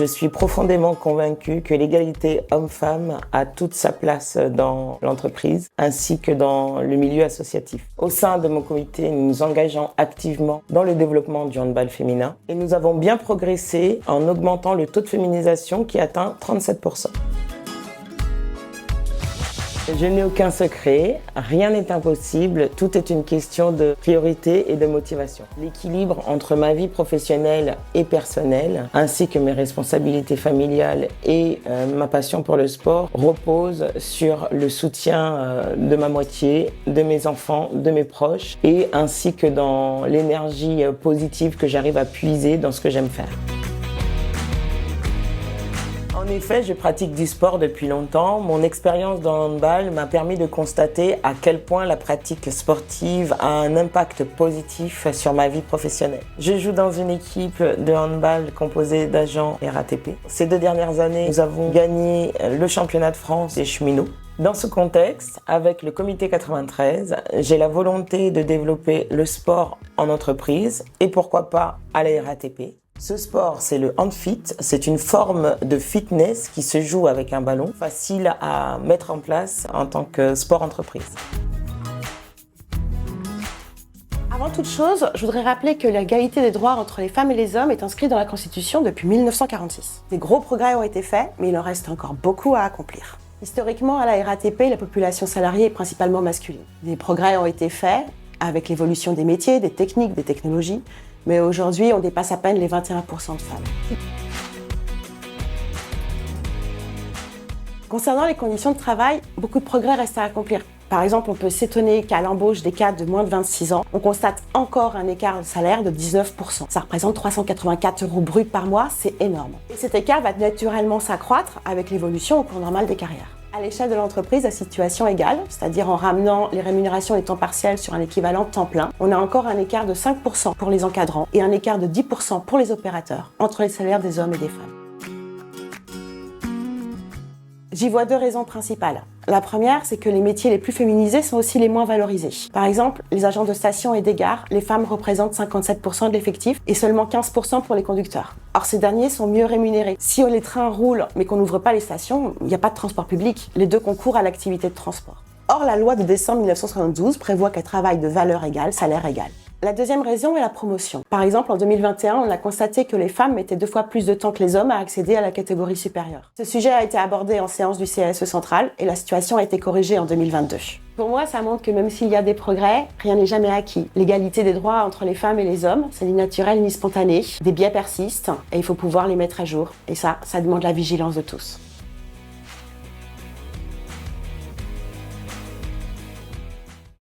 Je suis profondément convaincue que l'égalité homme-femme a toute sa place dans l'entreprise ainsi que dans le milieu associatif. Au sein de mon comité, nous nous engageons activement dans le développement du handball féminin et nous avons bien progressé en augmentant le taux de féminisation qui atteint 37%. Je n'ai aucun secret, rien n'est impossible, tout est une question de priorité et de motivation. L'équilibre entre ma vie professionnelle et personnelle, ainsi que mes responsabilités familiales et ma passion pour le sport, repose sur le soutien de ma moitié, de mes enfants, de mes proches, et ainsi que dans l'énergie positive que j'arrive à puiser dans ce que j'aime faire. En effet, je pratique du sport depuis longtemps. Mon expérience dans le handball m'a permis de constater à quel point la pratique sportive a un impact positif sur ma vie professionnelle. Je joue dans une équipe de handball composée d'agents RATP. Ces 2 dernières années, nous avons gagné le championnat de France des cheminots. Dans ce contexte, avec le comité 93, j'ai la volonté de développer le sport en entreprise et pourquoi pas à la RATP. Ce sport, c'est le handfit. C'est une forme de fitness qui se joue avec un ballon, facile à mettre en place en tant que sport entreprise. Avant toute chose, je voudrais rappeler que l'égalité des droits entre les femmes et les hommes est inscrite dans la Constitution depuis 1946. Des gros progrès ont été faits, mais il en reste encore beaucoup à accomplir. Historiquement, à la RATP, la population salariée est principalement masculine. Des progrès ont été faits avec l'évolution des métiers, des techniques, des technologies, mais aujourd'hui, on dépasse à peine les 21% de femmes. Concernant les conditions de travail, beaucoup de progrès restent à accomplir. Par exemple, on peut s'étonner qu'à l'embauche des cadres de moins de 26 ans, on constate encore un écart de salaire de 19%. Ça représente 384 € bruts par mois, c'est énorme. Et cet écart va naturellement s'accroître avec l'évolution au cours normal des carrières. À l'échelle de l'entreprise, à situation égale, c'est-à-dire en ramenant les rémunérations et temps partiels sur un équivalent temps plein, on a encore un écart de 5% pour les encadrants et un écart de 10% pour les opérateurs entre les salaires des hommes et des femmes. J'y vois 2 raisons principales. La première, c'est que les métiers les plus féminisés sont aussi les moins valorisés. Par exemple, les agents de station et des gares, les femmes représentent 57% de l'effectif et seulement 15% pour les conducteurs. Or, ces derniers sont mieux rémunérés. Si les trains roulent mais qu'on n'ouvre pas les stations, il n'y a pas de transport public. Les 2 concourent à l'activité de transport. Or, la loi de décembre 1972 prévoit qu'un travail de valeur égale, salaire égal. La deuxième raison est la promotion. Par exemple, en 2021, on a constaté que les femmes mettaient 2 fois plus de temps que les hommes à accéder à la catégorie supérieure. Ce sujet a été abordé en séance du CSE central et la situation a été corrigée en 2022. Pour moi, ça montre que même s'il y a des progrès, rien n'est jamais acquis. L'égalité des droits entre les femmes et les hommes, c'est ni naturel ni spontané. Des biais persistent et il faut pouvoir les mettre à jour. Et ça demande la vigilance de tous.